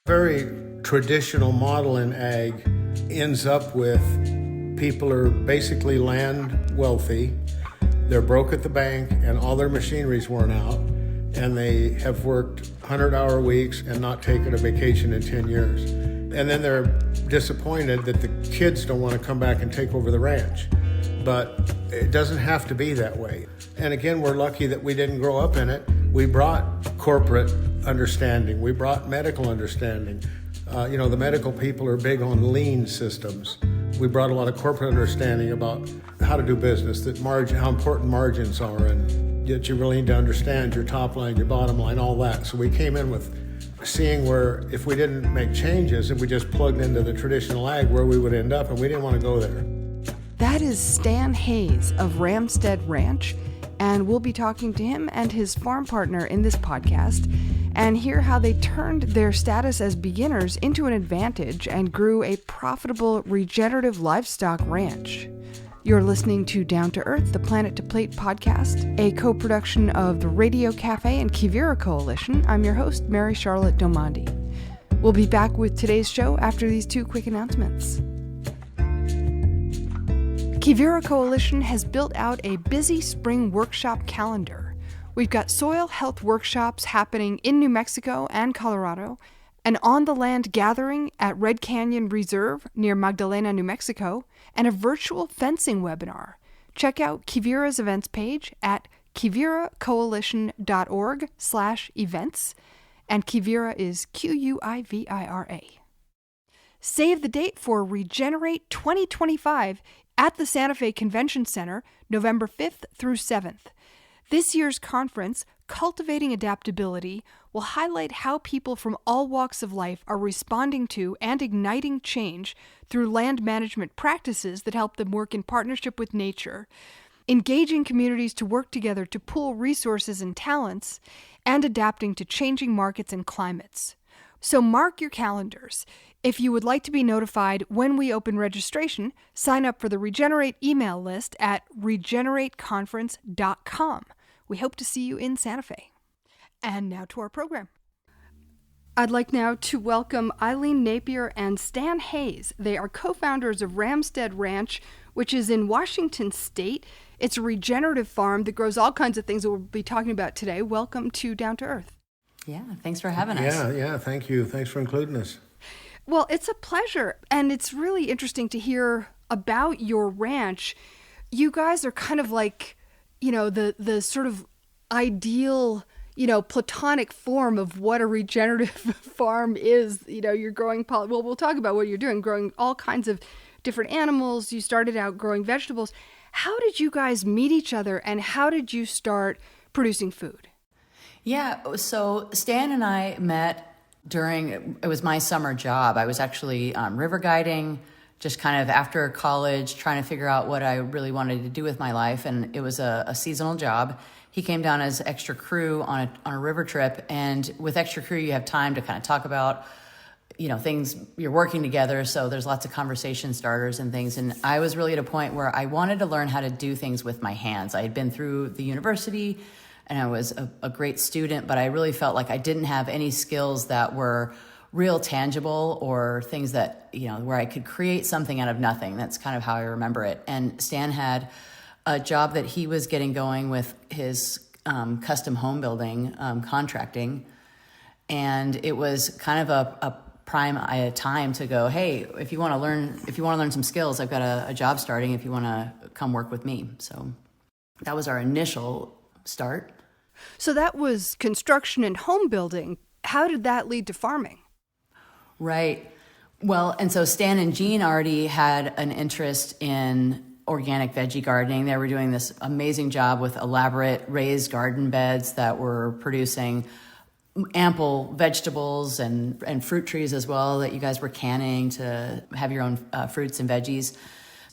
Very traditional model in ag ends up with people are basically land wealthy, they're broke at the bank and all their machinery's worn out, and they have worked 100-hour weeks and not taken a vacation in 10 years. And then they're disappointed that the kids don't want to come back and take over the ranch. But it doesn't have to be that way. And again, we're lucky that we didn't grow up in it. We brought corporate understanding. We brought medical understanding. The medical people are big on lean systems. We brought a lot of corporate understanding about how to do business, how important margins are, and that you really need to understand your top line, your bottom line, all that. So we came in with seeing where if we didn't make changes, if we just plugged into the traditional ag, where we would end up, and we didn't want to go there. That is Stan Hayes of Ramstead Ranch, and we'll be talking to him and his farm partner in this podcast and hear how they turned their status as beginners into an advantage and grew a profitable regenerative livestock ranch. You're listening to Down to Earth, the Planet to Plate podcast, a co-production of the Radio Cafe and Quivira Coalition. I'm your host, Mary Charlotte Domandi. We'll be back with today's show after these two quick announcements. Quivira Coalition has built out a busy spring workshop calendar. We've got soil health workshops happening in New Mexico and Colorado, an on-the-land gathering at Red Canyon Reserve near Magdalena, New Mexico, and a virtual fencing webinar. Check out Quivira's events page at quiviracoalition.org/events, and Quivira is Quivira. Save the date for Regenerate 2025 at the Santa Fe Convention Center, November 5th through 7th. This year's conference, Cultivating Adaptability, will highlight how people from all walks of life are responding to and igniting change through land management practices that help them work in partnership with nature, engaging communities to work together to pool resources and talents, and adapting to changing markets and climates. So mark your calendars. If you would like to be notified when we open registration, sign up for the Regenerate email list at regenerateconference.com. We hope to see you in Santa Fe. And now to our program. I'd like now to welcome Eileen Napier and Stan Hayes. They are co-founders of Ramstead Ranch, which is in Washington State. It's a regenerative farm that grows all kinds of things that we'll be talking about today. Welcome to Down to Earth. Yeah, thanks for having us. Yeah, thank you. Thanks for including us. Well, it's a pleasure, and it's really interesting to hear about your ranch. You guys are kind of like, the sort of ideal, platonic form of what a regenerative farm is. You're growing, we'll talk about what you're doing, growing all kinds of different animals. You started out growing vegetables. How did you guys meet each other, and how did you start producing food? Yeah, so Stan and I met it was my summer job. I was actually river guiding, just kind of after college, trying to figure out what I really wanted to do with my life. And it was a seasonal job. He came down as extra crew on a river trip. And with extra crew, you have time to kind of talk about, things, you're working together. So there's lots of conversation starters and things. And I was really at a point where I wanted to learn how to do things with my hands. I had been through the university, and I was a great student, but I really felt like I didn't have any skills that were real tangible or things that, where I could create something out of nothing. That's kind of how I remember it. And Stan had a job that he was getting going with his custom home building, contracting. And it was kind of a prime time to go, hey, if you want to learn some skills, I've got a job starting if you want to come work with me. So that was our initial start. So that was construction and home building. How did that lead to farming? Right. Well, and so Stan and Jean already had an interest in organic veggie gardening. They were doing this amazing job with elaborate raised garden beds that were producing ample vegetables and fruit trees as well that you guys were canning to have your own fruits and veggies,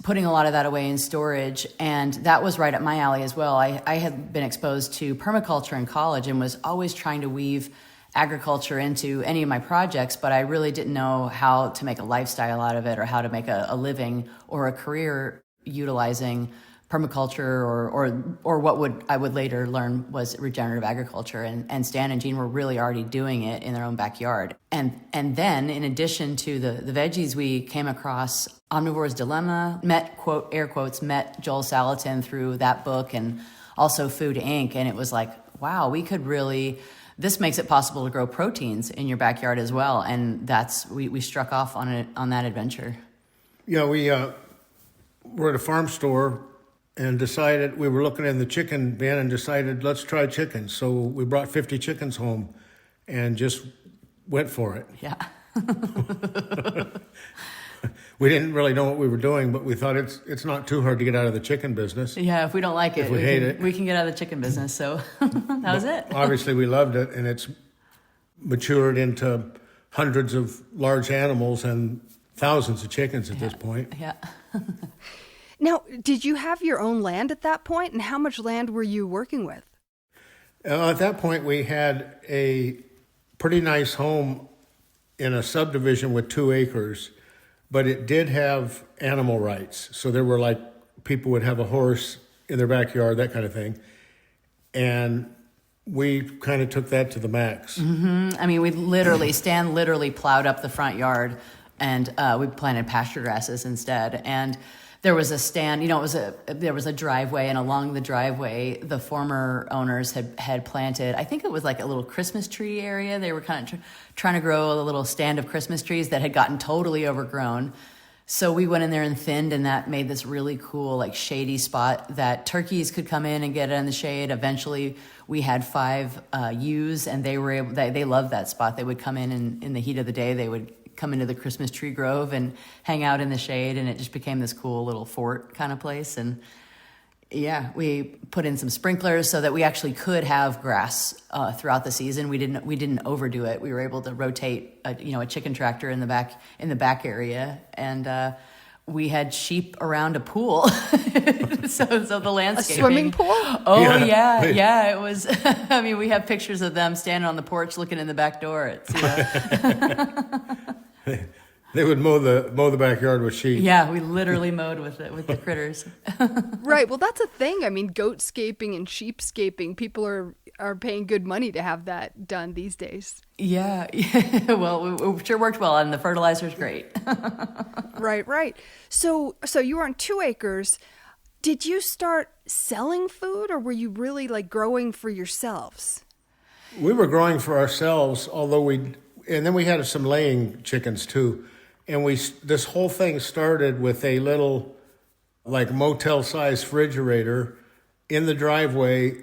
putting a lot of that away in storage. And that was right up my alley as well. I had been exposed to permaculture in college and was always trying to weave agriculture into any of my projects, but I really didn't know how to make a lifestyle out of it or how to make a living or a career utilizing permaculture or what I would later learn was regenerative agriculture. And Stan and Jean were really already doing it in their own backyard. And then in addition to the veggies, we came across Omnivore's Dilemma, met, quote, air quotes, met Joel Salatin through that book and also Food Inc. And it was like, wow, we could really, this makes it possible to grow proteins in your backyard as well. And we struck off on that adventure. Yeah, we were at a farm store and decided, we were looking in the chicken bin and decided, let's try chickens. So we brought 50 chickens home and just went for it. Yeah. We didn't really know what we were doing, but we thought it's not too hard to get out of the chicken business. Yeah, if we don't like it, if we hate it, we can get out of the chicken business. So that was it. Obviously, we loved it, and it's matured into hundreds of large animals and thousands of chickens at this point. Yeah. Now, did you have your own land at that point, and how much land were you working with? At that point, we had a pretty nice home in a subdivision with 2 acres, but it did have animal rights. So there were like, people would have a horse in their backyard, that kind of thing. And we kind of took that to the max. Mm-hmm. I mean, Stan literally plowed up the front yard, and we planted pasture grasses instead. And there was a stand, there was a driveway, and along the driveway, the former owners had planted, I think it was like a little Christmas tree area. They were kind of trying to grow a little stand of Christmas trees that had gotten totally overgrown. So we went in there and thinned, and that made this really cool, like shady spot that turkeys could come in and get in the shade. Eventually, we had 5 ewes, and they loved that spot. They would come in the heat of the day. They would come into the Christmas tree grove and hang out in the shade, and it just became this cool little fort kind of place. And yeah, we put in some sprinklers so that we actually could have grass throughout the season. We didn't overdo it. We were able to rotate a chicken tractor in the back area, and we had sheep around a pool. so the landscaping. A swimming pool? Oh yeah. It was. I mean, we have pictures of them standing on the porch looking in the back door. They would mow the backyard with sheep. Yeah, we literally mowed with the critters. Right. Well, that's a thing. I mean, goatscaping and sheepscaping, people are paying good money to have that done these days. Yeah. Well, it sure worked well, and the fertilizer's great. Right. So you were on 2 acres. Did you start selling food, or were you really like growing for yourselves? We were growing for ourselves, and then we had some laying chickens too. And this whole thing started with a little like motel-sized refrigerator in the driveway,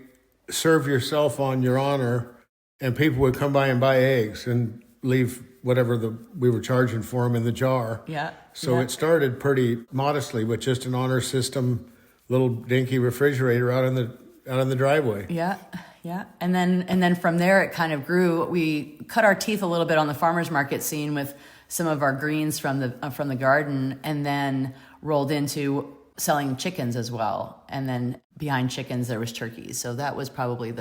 serve yourself on your honor, and people would come by and buy eggs and leave whatever we were charging for them in the jar. Yeah. So it started pretty modestly with just an honor system, little dinky refrigerator out in the driveway. Yeah. Yeah. And then from there it kind of grew. We cut our teeth a little bit on the farmers market scene with some of our greens from the garden, and then rolled into selling chickens as well. And then behind chickens there was turkeys. So that was probably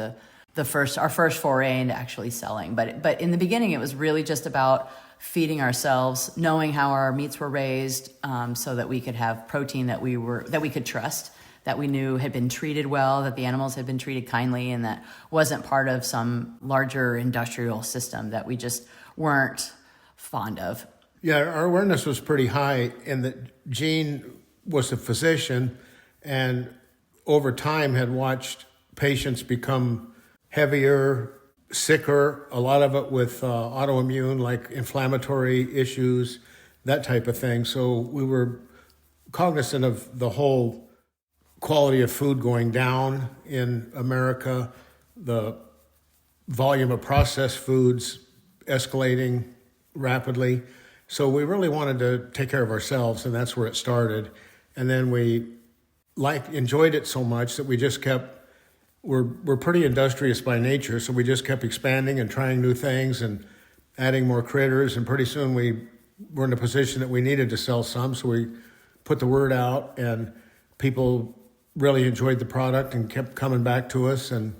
our first foray into actually selling. But in the beginning it was really just about feeding ourselves, knowing how our meats were raised, so that we could have protein that we could trust, that we knew had been treated well, that the animals had been treated kindly, and that wasn't part of some larger industrial system that we just weren't fond of. Yeah, our awareness was pretty high in that Jean was a physician, and over time had watched patients become heavier, sicker, a lot of it with autoimmune, like inflammatory issues, that type of thing. So we were cognizant of the whole quality of food going down in America, the volume of processed foods escalating rapidly. So we really wanted to take care of ourselves, and that's where it started. And then we enjoyed it so much that we just we're pretty industrious by nature, so we just kept expanding and trying new things and adding more critters, and pretty soon we were in a position that we needed to sell some, so we put the word out, and people really enjoyed the product and kept coming back to us. And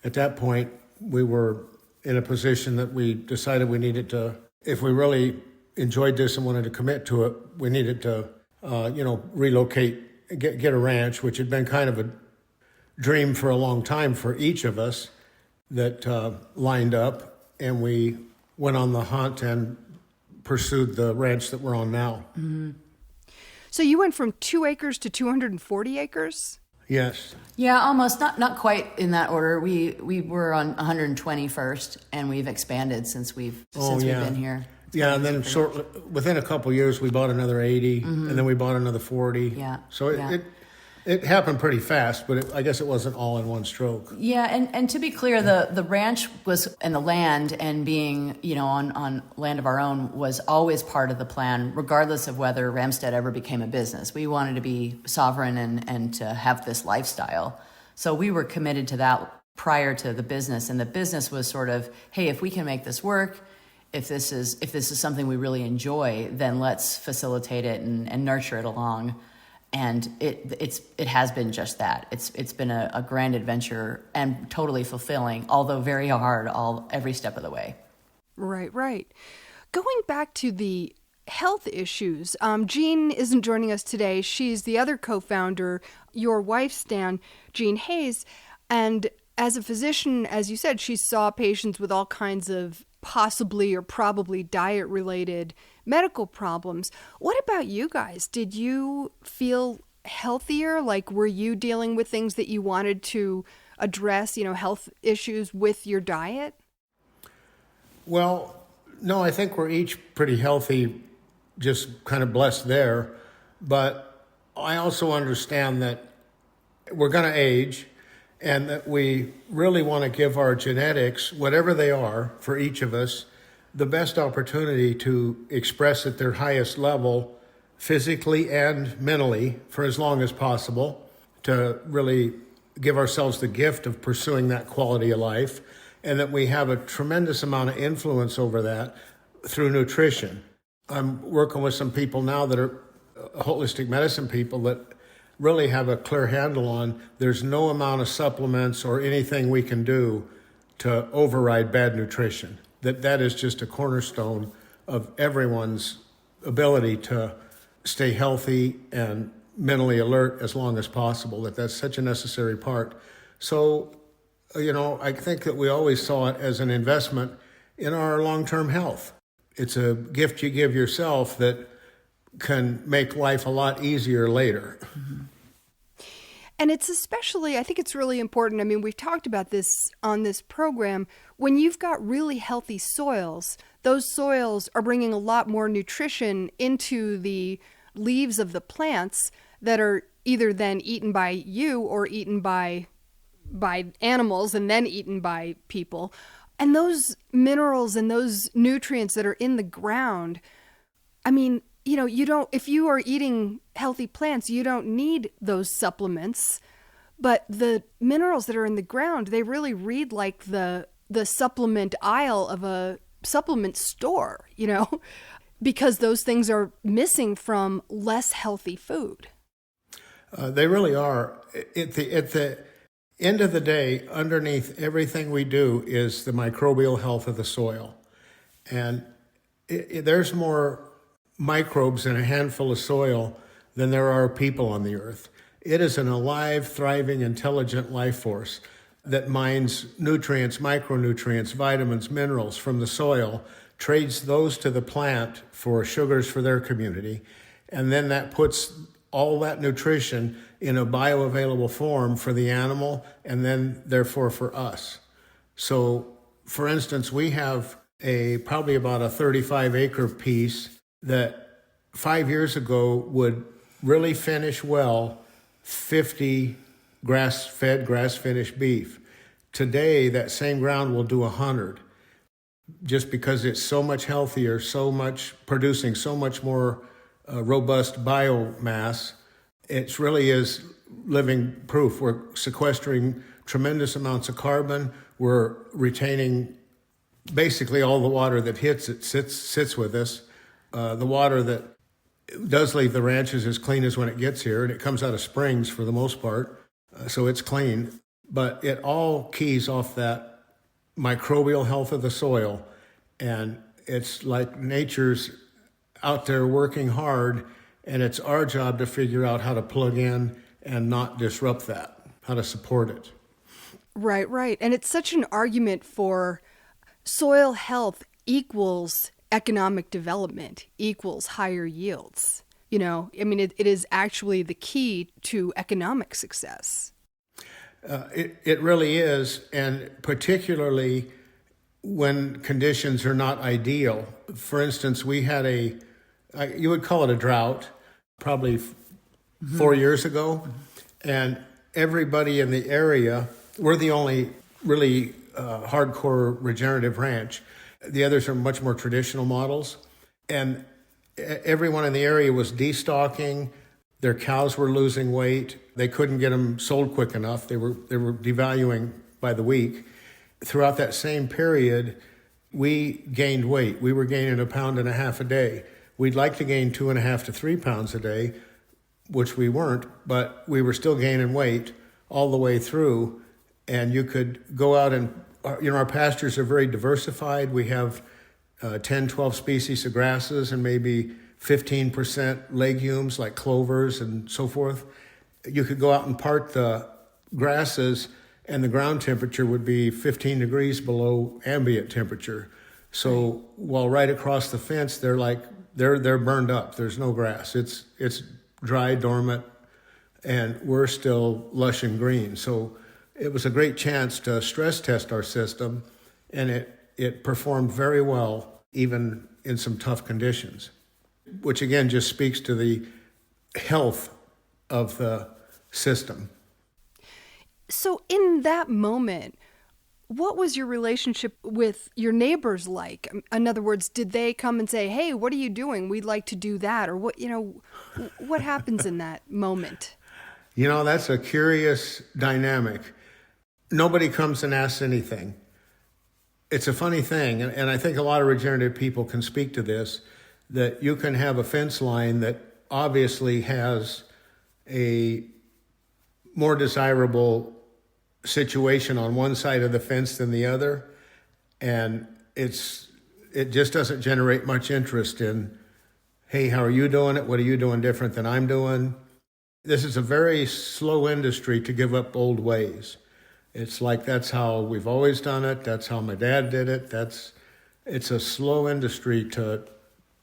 at that point, we were in a position that we decided we needed to, if we really enjoyed this and wanted to commit to it, we needed to, relocate get a ranch, which had been kind of a dream for a long time for each of us that lined up, and we went on the hunt and pursued the ranch that we're on now. Mm-hmm. So you went from 2 acres to 240 acres? Yes. Yeah, almost. Not quite in that order. We were on 120 first, and we've expanded since we've been here. Yeah, and then within a couple of years, we bought another 80, and then we bought another 40. Yeah. So it happened pretty fast, but I guess it wasn't all in one stroke. Yeah, and to be clear, the ranch was, and the land and being, on land of our own was always part of the plan, regardless of whether Ramstead ever became a business. We wanted to be sovereign and to have this lifestyle. So we were committed to that prior to the business, and the business was sort of, hey, if we can make this work, if this is something we really enjoy, then let's facilitate it and nurture it along. And it has been just that. It's been a grand adventure and totally fulfilling, although very hard every step of the way. Right. Going back to the health issues, Jean isn't joining us today. She's the other co-founder, your wife, Stan, Jean Hayes. And as a physician, as you said, she saw patients with all kinds of possibly or probably diet-related medical problems. What about you guys? Did you feel healthier? Like, were you dealing with things that you wanted to address, health issues with your diet? Well, no, I think we're each pretty healthy, just kind of blessed there. But I also understand that we're going to age, and that we really want to give our genetics, whatever they are, for each of us, the best opportunity to express at their highest level, physically and mentally, for as long as possible, to really give ourselves the gift of pursuing that quality of life, and that we have a tremendous amount of influence over that through nutrition. I'm working with some people now that are holistic medicine people that really have a clear handle on there's no amount of supplements or anything we can do to override bad nutrition. That is just a cornerstone of everyone's ability to stay healthy and mentally alert as long as possible, that's such a necessary part. So, I think that we always saw it as an investment in our long-term health. It's a gift you give yourself that can make life a lot easier later. Mm-hmm. And it's especially, I think it's really important. I mean, we've talked about this on this program. When you've got really healthy soils, those soils are bringing a lot more nutrition into the leaves of the plants that are either then eaten by you or eaten by animals and then eaten by people. And those minerals and those nutrients that are in the ground, I mean, if you are eating healthy plants, you don't need those supplements. But the minerals that are in the ground, they really read like the supplement aisle of a supplement store, because those things are missing from less healthy food. They really are. At the end of the day, underneath everything we do is the microbial health of the soil. And there's more microbes in a handful of soil than there are people on the earth. It is an alive, thriving, intelligent life force that mines nutrients, micronutrients, vitamins, minerals from the soil, trades those to the plant for sugars for their community, and then that puts all that nutrition in a bioavailable form for the animal and then therefore for us. So, for instance, we have probably about a 35-acre piece that 5 years ago would really finish well 50 grass-fed, grass-finished beef. Today, that same ground will do 100, just because it's so much healthier, producing so much more robust biomass. It really is living proof. We're sequestering tremendous amounts of carbon. We're retaining basically all the water that sits with us. The water that does leave the ranch is as clean as when it gets here, and it comes out of springs for the most part, so it's clean. But it all keys off that microbial health of the soil, and it's like nature's out there working hard, And it's our job to figure out how to plug in and not disrupt that, how to support it. Right, right. And it's such an argument for soil health equals economic development equals higher yields. You know, I mean, it is actually the key to economic success. It really is, and particularly when conditions are not ideal. For instance, we had you would call it a drought, probably 4 years ago, and everybody in the area, we're the only really hardcore regenerative ranch. The others are much more traditional models, and everyone in the area was destocking. Their cows were losing weight. They couldn't get them sold quick enough. They were devaluing by the week. Throughout that same period, we gained weight. We were gaining 1.5 pounds a day. We'd like to gain 2.5 to 3 pounds a day, which we weren't, but we were still gaining weight all the way through. And you could go out and, our pastures are very diversified. We have 10, 12 species of grasses and maybe 15% legumes like clovers and so forth. You could go out and part the grasses and the ground temperature would be 15 degrees below ambient temperature. So while right across the fence, they're burned up. There's no grass. It's dry, dormant, and we're still lush and green. So it was a great chance to stress test our system, and it performed very well, even in some tough conditions, which again just speaks to the health of the system. So in that moment, what was your relationship with your neighbors like? In other words, did they come and say, "Hey, what are you doing? We'd like to do that," or what happens in that moment? That's a curious dynamic. Nobody comes and asks anything. It's a funny thing, and I think a lot of regenerative people can speak to this, that you can have a fence line that obviously has a more desirable situation on one side of the fence than the other, and it just doesn't generate much interest in, hey, how are you doing it? What are you doing different than I'm doing? This is a very slow industry to give up old ways. It's like that's how we've always done it. That's how my dad did it. It's a slow industry to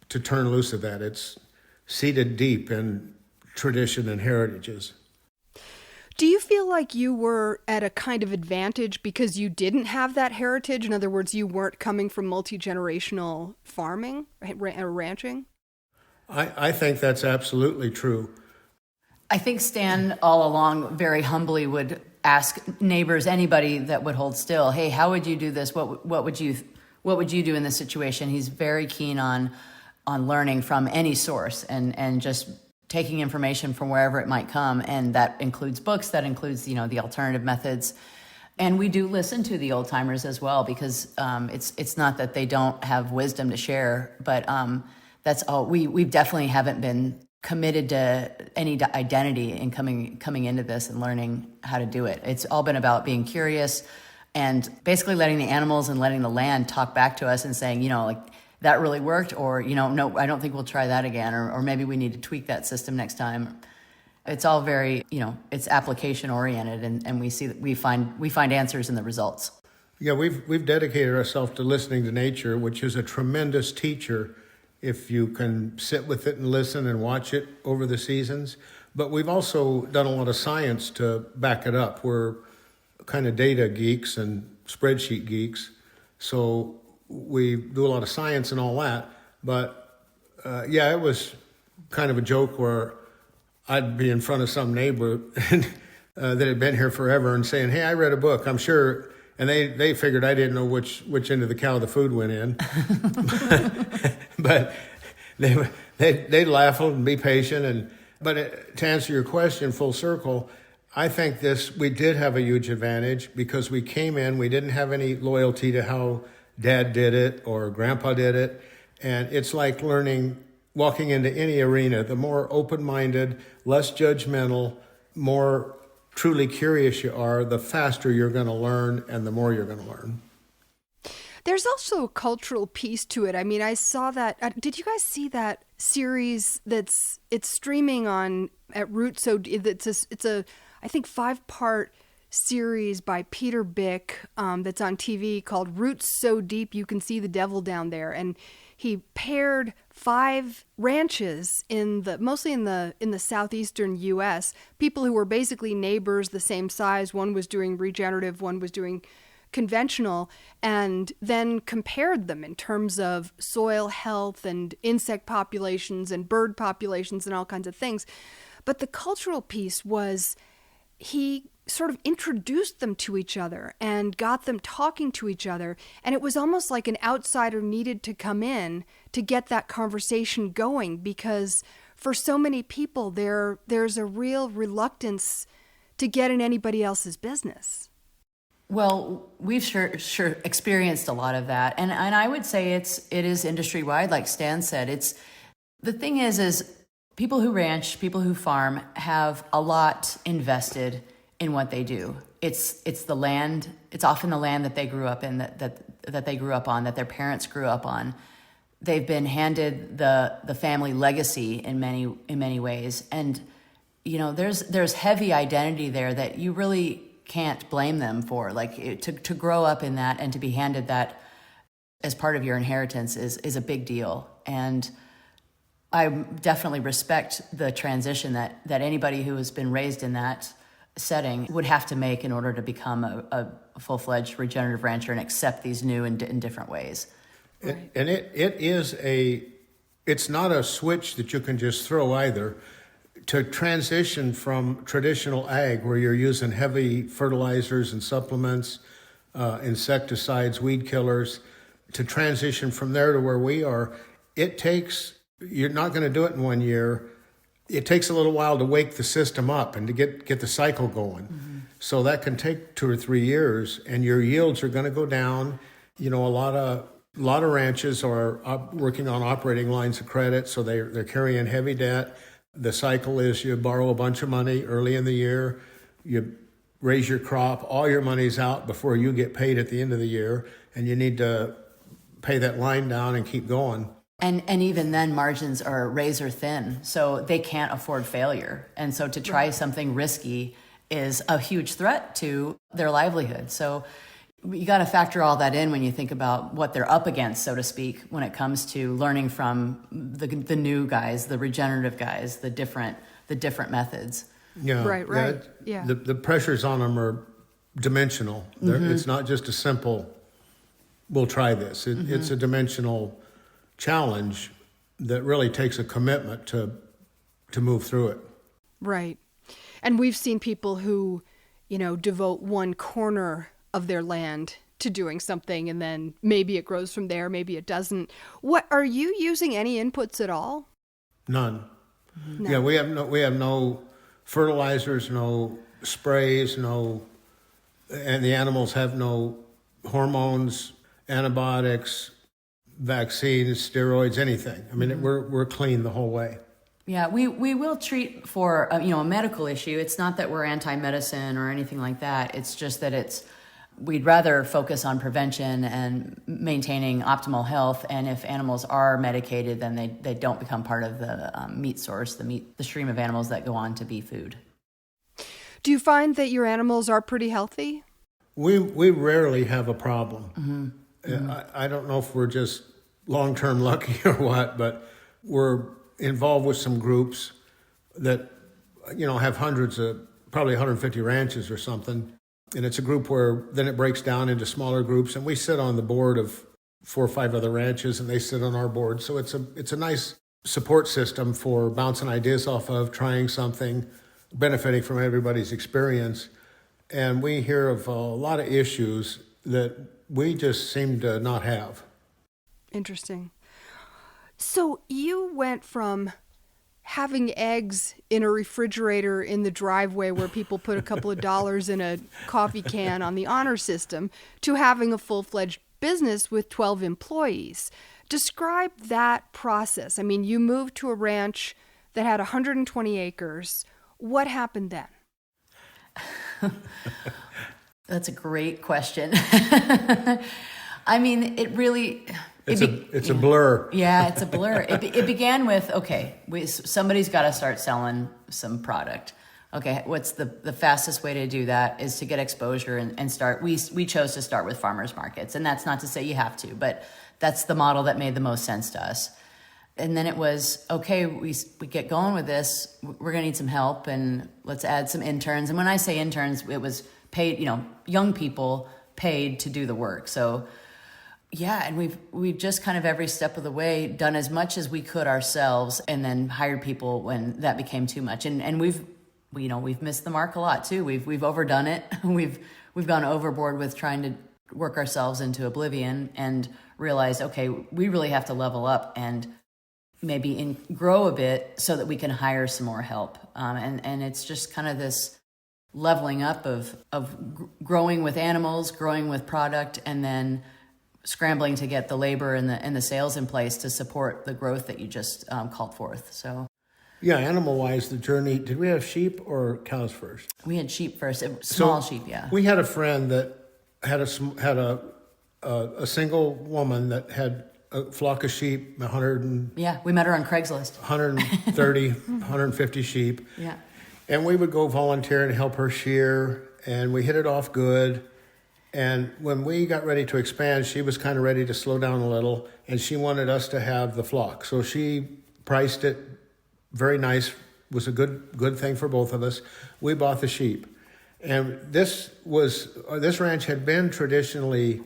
turn loose of that. It's seated deep in tradition and heritages. Do you feel like you were at a kind of advantage because you didn't have that heritage? In other words, you weren't coming from multi-generational farming or ranching? I think that's absolutely true. I think Stan all along very humbly would ask neighbors, anybody that would hold still, "Hey, how would you do this? What would you do in this situation?" He's very keen on learning from any source and just taking information from wherever it might come, and that includes books, that includes the alternative methods. And we do listen to the old timers as well, because it's not that they don't have wisdom to share, but that's all. We definitely haven't been committed to any identity in coming into this and learning how to do it. It's all been about being curious and basically letting the animals and letting the land talk back to us and saying, that really worked, or, no, I don't think we'll try that again, or maybe we need to tweak that system next time. It's all very, it's application oriented, and we see that we find answers in the results. Yeah, we've dedicated ourselves to listening to nature, which is a tremendous teacher if you can sit with it and listen and watch it over the seasons. But we've also done a lot of science to back it up. We're kind of data geeks and spreadsheet geeks, so we do a lot of science and all that. But it was kind of a joke where I'd be in front of some neighbor that had been here forever and saying, "Hey, I read a book, I'm sure," and they figured I didn't know which end of the cow the food went in. But they'd laugh and be patient. But to answer your question full circle, I think we did have a huge advantage because we came in, we didn't have any loyalty to how Dad did it or Grandpa did it. And it's like walking into any arena. The more open-minded, less judgmental, more truly curious you are, the faster you're going to learn and the more you're going to learn. There's also a cultural piece to it. I mean, I saw that. Did you guys see that series it's streaming on at Root. So it's a I think 5-part series by Peter Bick that's on TV called Roots So Deep You Can See the Devil Down There, and he paired 5 ranches mostly in the southeastern U.S. People who were basically neighbors, the same size. One was doing regenerative, one was doing conventional, and then compared them in terms of soil health and insect populations and bird populations and all kinds of things. But the cultural piece was he sort of introduced them to each other and got them talking to each other. And it was almost like an outsider needed to come in to get that conversation going, because for so many people, there's a real reluctance to get in anybody else's business. Well, we've sure experienced a lot of that. And I would say it is industry wide, like Stan said. The thing is people who ranch, people who farm have a lot invested in what they do. It's the land. It's often the land that they grew up in, that they grew up on, that their parents grew up on. They've been handed the family legacy in many ways, and there's heavy identity there that you really can't blame them for. Like to grow up in that and to be handed that as part of your inheritance is a big deal. And I definitely respect the transition that anybody who has been raised in that setting would have to make in order to become a full-fledged regenerative rancher and accept these new and in different ways. Right. And it's not a switch that you can just throw either. To transition from traditional ag, where you're using heavy fertilizers and supplements, insecticides, weed killers, to transition from there to where we are, you're not going to do it in 1 year. It takes a little while to wake the system up and to get the cycle going. Mm-hmm. So that can take 2 or 3 years, and your yields are going to go down. A lot of ranches are working on operating lines of credit, so they're carrying heavy debt. The cycle is you borrow a bunch of money early in the year, you raise your crop, all your money's out before you get paid at the end of the year, and you need to pay that line down and keep going. And even then, margins are razor thin, so they can't afford failure. And so to try something risky is a huge threat to their livelihood. So you got to factor all that in when you think about what they're up against, so to speak, when it comes to learning from the new guys, the regenerative guys, the different methods. Yeah, right. Yeah. The pressures on them are dimensional. Mm-hmm. It's not just a simple, we'll try this. It's a dimensional challenge that really takes a commitment to move through it. Right. And we've seen people who, devote one corner of their land to doing something, and then maybe it grows from there, maybe it doesn't. What are you using any inputs at all? None. No. Yeah, we have no fertilizers, no sprays, and the animals have no hormones, antibiotics, vaccines, steroids, anything. I mean, we're clean the whole way. Yeah, we will treat for a medical issue. It's not that we're anti-medicine or anything like that. It's just that we'd rather focus on prevention and maintaining optimal health. And if animals are medicated, then they don't become part of the meat source, the stream of animals that go on to be food. Do you find that your animals are pretty healthy? We rarely have a problem. Mm-hmm. Mm-hmm. I don't know if we're just long-term lucky or what, but we're involved with some groups that, have hundreds of, probably 150 ranches or something. And it's a group where then it breaks down into smaller groups, and we sit on the board of 4 or 5 other ranches, and they sit on our board. So it's a nice support system for bouncing ideas off of, trying something, benefiting from everybody's experience. And we hear of a lot of issues that we just seem to not have. Interesting. So you went from having eggs in a refrigerator in the driveway where people put a couple of dollars in a coffee can on the honor system to having a full-fledged business with 12 employees. Describe that process. I mean, you moved to a ranch that had 120 acres. What happened then? That's a great question. I mean, it really... It's a blur. Yeah, it's a blur. It began with, okay, somebody's got to start selling some product. Okay, what's the fastest way to do that is to get exposure and start. We chose to start with farmers markets, and that's not to say you have to, but that's the model that made the most sense to us. And then it was, okay, we get going with this. We're going to need some help, and let's add some interns. And when I say interns, it was paid, young people paid to do the work. So yeah, and we've just kind of every step of the way done as much as we could ourselves, and then hired people when that became too much. And we've missed the mark a lot too. We've overdone it. We've gone overboard with trying to work ourselves into oblivion, and realized, okay, we really have to level up and maybe grow a bit so that we can hire some more help. And it's just kind of this leveling up of growing with animals, growing with product, and then scrambling to get the labor and the sales in place to support the growth that you just called forth. So, yeah, animal-wise, the journey. Did we have sheep or cows first? We had sheep first, small sheep. Yeah, we had a friend that had a single woman that had a flock of sheep, we met her on Craigslist. 130, 150 sheep. Yeah, and we would go volunteer and help her shear, and we hit it off good. And when we got ready to expand, she was kind of ready to slow down a little, and she wanted us to have the flock. So she priced it very nice, was a good thing for both of us. We bought the sheep. And this ranch had been traditionally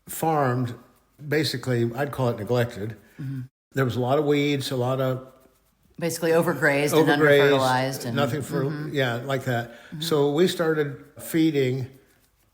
farmed, basically, I'd call it neglected. Mm-hmm. There was a lot of weeds, a lot of... Basically overgrazed and under-fertilized. And, nothing for, like that. Mm-hmm. So we started feeding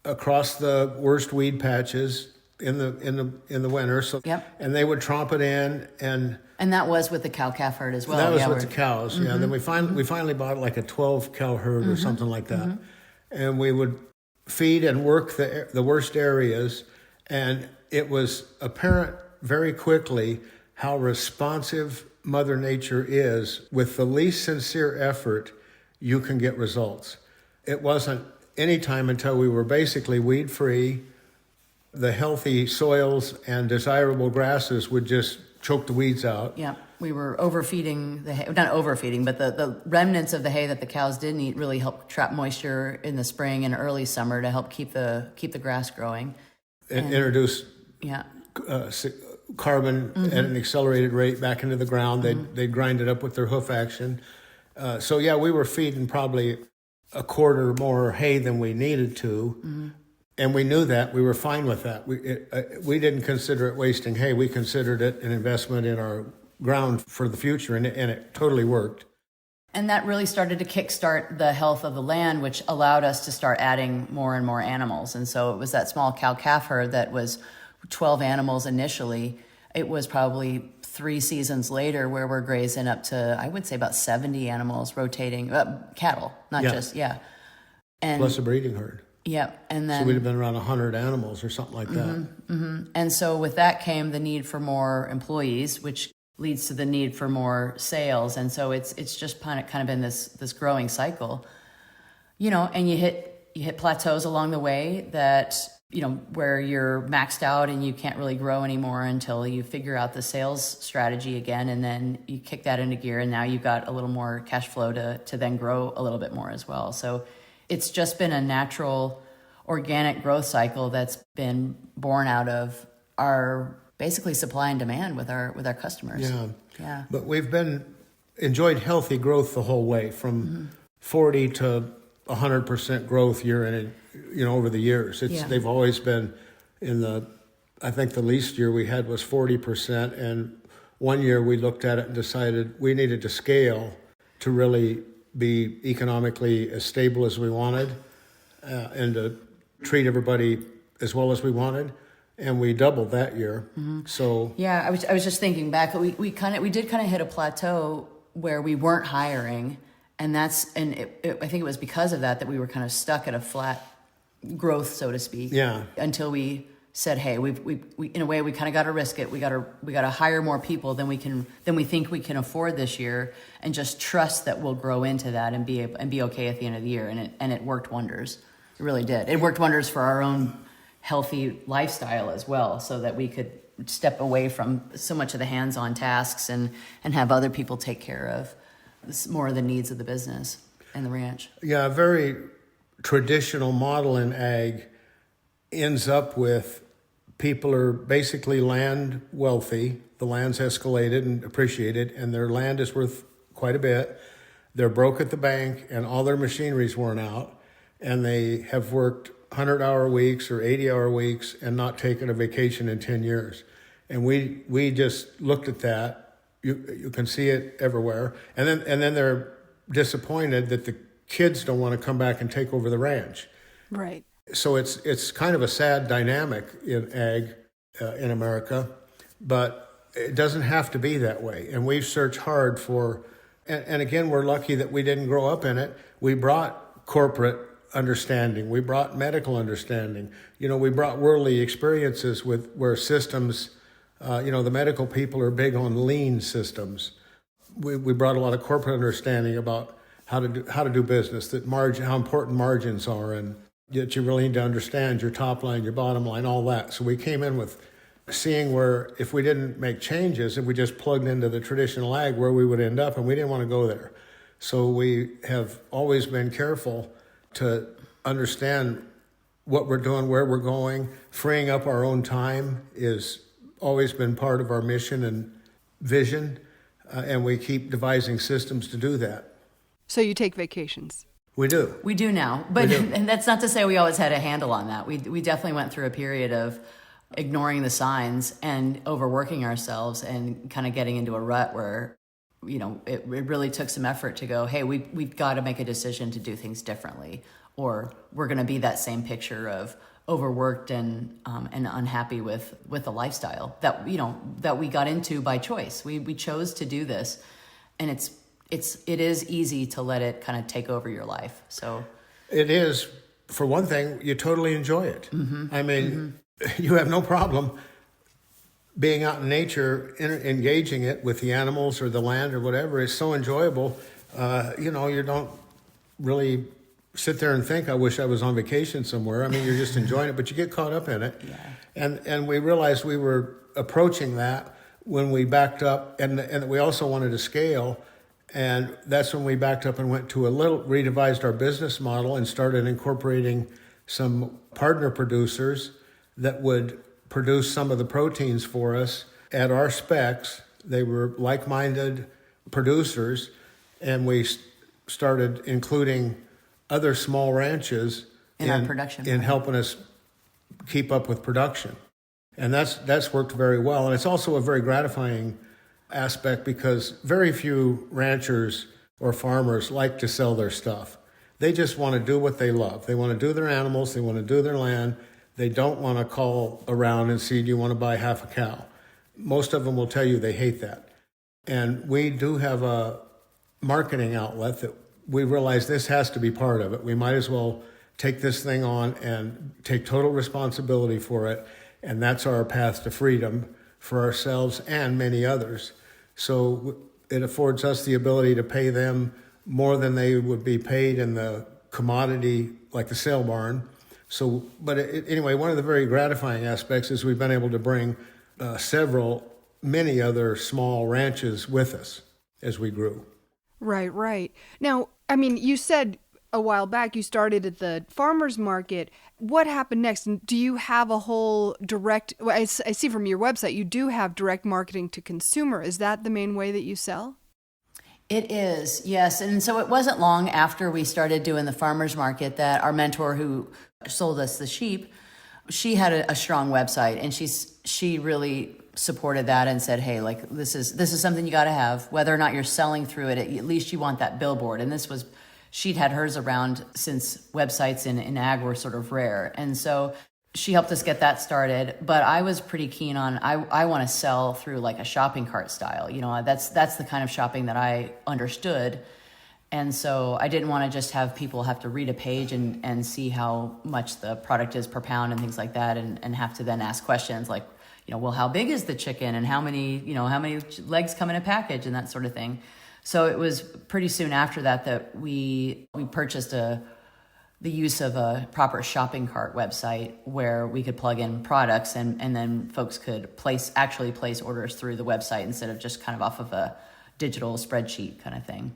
across the worst weed patches in the winter. So, yep. And they would tromp it in, and that was with the cow-calf herd as well. That was with the cows, mm-hmm. yeah. And then we finally bought like a 12 cow herd or something like that, mm-hmm. and we would feed and work the worst areas, and it was apparent very quickly how responsive Mother Nature is. With the least sincere effort, you can get results. It wasn't any time until we were basically weed-free. The healthy soils and desirable grasses would just choke the weeds out. Yeah, we were overfeeding the hay, not overfeeding, but the remnants of the hay that the cows didn't eat really helped trap moisture in the spring and early summer to help keep the grass growing. And introduce carbon mm-hmm. at an accelerated rate back into the ground. They'd grind it up with their hoof action. So yeah, we were feeding probably a quarter more hay than we needed to. Mm-hmm. And we knew that. We were fine with that. We didn't consider it wasting hay. We considered it an investment in our ground for the future, and it totally worked. And that really started to kickstart the health of the land, which allowed us to start adding more and more animals. And so it was that small cow-calf herd that was 12 animals initially. It was probably 3 seasons later where we're grazing up to, I would say, about 70 animals rotating, cattle, not just. And plus a breeding herd. Yeah, and then... So we'd have been around 100 animals or something like that. Mm-hmm, mm-hmm. And so with that came the need for more employees, which leads to the need for more sales. And so it's just kind of been this growing cycle, and you hit plateaus along the way that, where you're maxed out and you can't really grow anymore until you figure out the sales strategy again, and then you kick that into gear, and now you've got a little more cash flow to then grow a little bit more as well. So it's just been a natural organic growth cycle that's been born out of our basically supply and demand with our customers. Yeah. But we've enjoyed healthy growth the whole way, from 40 to 100% growth year in, over the years. They've always been I think the least year we had was 40%, and one year we looked at it and decided we needed to scale to really be economically as stable as we wanted, and to treat everybody as well as we wanted, and we doubled that year. Mm-hmm. So yeah, I was just thinking back. We did kind of hit a plateau where we weren't hiring, and I think it was because of that we were kind of stuck at a flat growth, so to speak. Yeah. Until we said, hey, we in a way we kind of got to risk it. We got to hire more people than we think we can afford this year, and just trust that we'll grow into that and be okay at the end of the year. And it worked wonders. It really did. It worked wonders for our own healthy lifestyle as well, so that we could step away from so much of the hands-on tasks and have other people take care of more of the needs of the business and the ranch. Yeah, a very traditional model in ag ends up with people are basically land wealthy. The land's escalated and appreciated, and their land is worth quite a bit. They're broke at the bank, and all their machinery's worn out, and they have worked 100-hour weeks or 80-hour weeks and not taken a vacation in 10 years. And we just looked at that. You can see it everywhere. And then they're disappointed that the kids don't want to come back and take over the ranch. Right. So it's kind of a sad dynamic in ag in America, but it doesn't have to be that way. And we've searched hard for, and again, we're lucky that we didn't grow up in it. We brought corporate understanding. We brought medical understanding. We brought worldly experiences with where systems, the medical people are big on lean systems. We brought a lot of corporate understanding about how to do business, how important margins are, and that you really need to understand your top line, your bottom line, all that. So we came in with seeing where if we didn't make changes, if we just plugged into the traditional ag, where we would end up, and we didn't want to go there. So we have always been careful to understand what we're doing, where we're going. Freeing up our own time is always been part of our mission and vision, and we keep devising systems to do that. So you take vacations? We do. We do now, but and that's not to say we always had a handle on that. We definitely went through a period of ignoring the signs and overworking ourselves and kind of getting into a rut where, it really took some effort to go, hey, we've got to make a decision to do things differently, or we're going to be that same picture of overworked and unhappy with the lifestyle that we got into by choice. We chose to do this, and it is easy to let it kind of take over your life. So it is. For one thing, you totally enjoy it. Mm-hmm. I mean, you have no problem being out in nature, engaging it with the animals or the land or whatever. Is so enjoyable. You don't really sit there and think, I wish I was on vacation somewhere. I mean, you're just enjoying it, but you get caught up in it. Yeah. And we realized we were approaching that when we backed up, and we also wanted to scale. And that's when we backed up and went to redevised our business model and started incorporating some partner producers that would produce some of the proteins for us at our specs. They were like-minded producers, and we started including other small ranches in our production in helping us keep up with production. And that's worked very well. And it's also a very gratifying aspect because very few ranchers or farmers like to sell their stuff. They just want to do what they love. They want to do their animals. They want to do their land. They don't want to call around and see, do you want to buy half a cow? Most of them will tell you they hate that. And we do have a marketing outlet that we realize this has to be part of it. We might as well take this thing on and take total responsibility for it. And that's our path to freedom for ourselves and many others. So it affords us the ability to pay them more than they would be paid in the commodity, like the sale barn. So, but anyway, one of the very gratifying aspects is we've been able to bring many other small ranches with us as we grew. Right. Now, I mean, you said a while back you started at the farmer's market. What happened next? And do you have a whole direct, I see from your website, you do have direct marketing to consumer. Is that the main way that you sell? It is, yes. And so it wasn't long after we started doing the farmer's market that our mentor who sold us the sheep, she had a strong website, and she really supported that and said, hey, like this is something you got to have, whether or not you're selling through it, at least you want that billboard. And she'd had hers around since websites in ag were sort of rare. And so she helped us get that started. But I was pretty keen on, I want to sell through like a shopping cart style. That's the kind of shopping that I understood. And so I didn't want to just have people have to read a page and see how much the product is per pound and things like that, and have to then ask questions like, well, how big is the chicken, and how many legs come in a package, and that sort of thing. So it was pretty soon after that we purchased a the use of a proper shopping cart website where we could plug in products and then folks could actually place orders through the website instead of just kind of off of a digital spreadsheet kind of thing.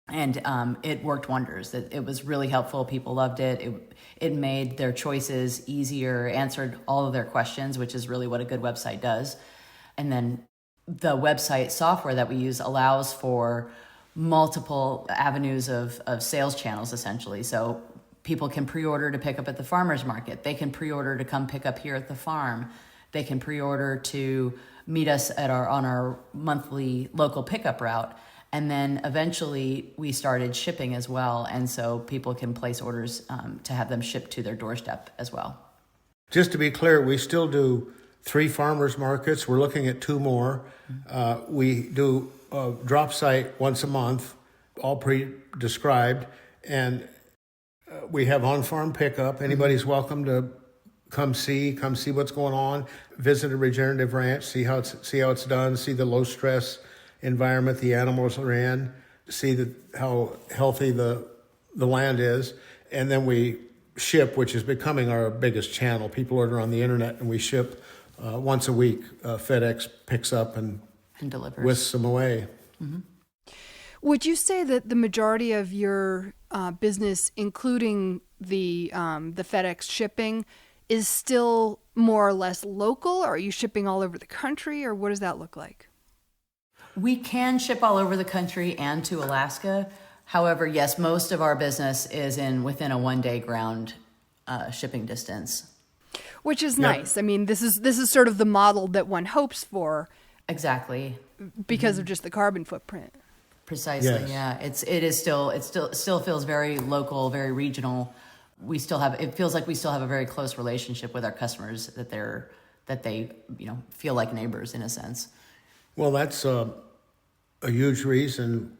And it worked wonders. It was really helpful. People loved it. It made their choices easier, answered all of their questions, which is really what a good website does. And then the website software that we use allows for multiple avenues of sales channels, essentially. So people can pre-order to pick up at the farmer's market. They can pre-order to come pick up here at the farm. They can pre-order to meet us on our monthly local pickup route. And then eventually we started shipping as well. And so people can place orders to have them shipped to their doorstep as well. Just to be clear, we still do 3 farmers markets. We're looking at 2 more. We do a drop site once a month, all pre-described. And we have on-farm pickup. Anybody's welcome to come see what's going on, visit a regenerative ranch, see how it's done, see the low stress environment the animals are in, see how healthy the land is, and then we ship, which is becoming our biggest channel. People order on the internet, and we ship once a week. FedEx picks up and delivers, whisks them away. Mm-hmm. Would you say that the majority of your business, including the FedEx shipping, is still more or less local? Or are you shipping all over the country, or what does that look like? We can ship all over the country and to Alaska. However, yes, most of our business is within a 1-day ground shipping distance. Which is nice. I mean, this is sort of the model that one hopes for. Exactly. Because of just the carbon footprint. Precisely. Yes. Yeah. It still feels very local, very regional. It feels like we still have a very close relationship with our customers, that they feel like neighbors in a sense. Well, that's a huge reason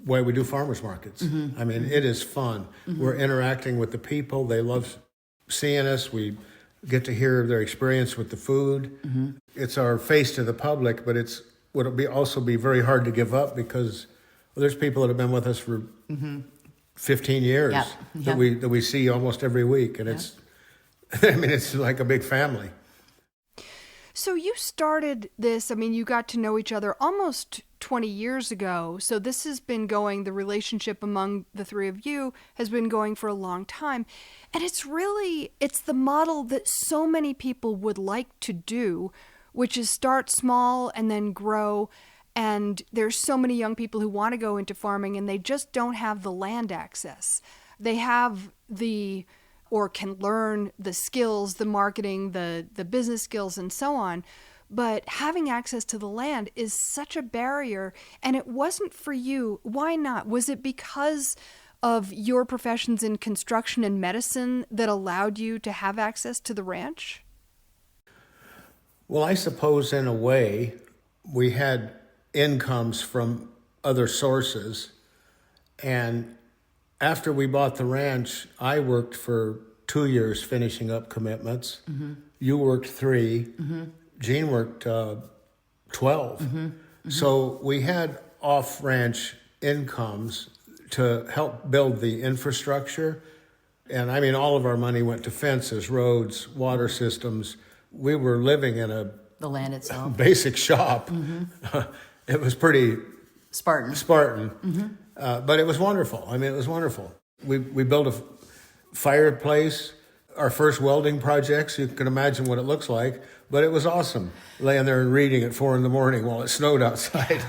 why we do farmers markets. Mm-hmm. I mean, it is fun. Mm-hmm. We're interacting with the people. They love seeing us. We get to hear their experience with the food. Mm-hmm. It's our face to the public, but would also be very hard to give up because there's people that have been with us for 15 years that we see almost every week, and it's it's like a big family. So you started this, you got to know each other almost 20 years ago. So this has been going, the relationship among the 3 of you has been going for a long time. And it's the model that so many people would like to do, which is start small and then grow. And there's so many young people who want to go into farming and they just don't have the land access. They have or can learn the skills, the marketing, the business skills, and so on. But having access to the land is such a barrier, and it wasn't for you. Why not? Was it because of your professions in construction and medicine that allowed you to have access to the ranch? Well, I suppose in a way we had incomes from other sources, and after we bought the ranch, I worked for 2 years finishing up commitments. Mm-hmm. You worked 3. Mm-hmm. Gene worked 12. Mm-hmm. Mm-hmm. So we had off-ranch incomes to help build the infrastructure. And all of our money went to fences, roads, water systems. We were living in the land itself, basic shop. Mm-hmm. It was pretty Spartan. Mm-hmm. But it was wonderful. It was wonderful. We built a fireplace, our first welding projects. You can imagine what it looks like, but it was awesome, laying there and reading at 4 a.m. while it snowed outside.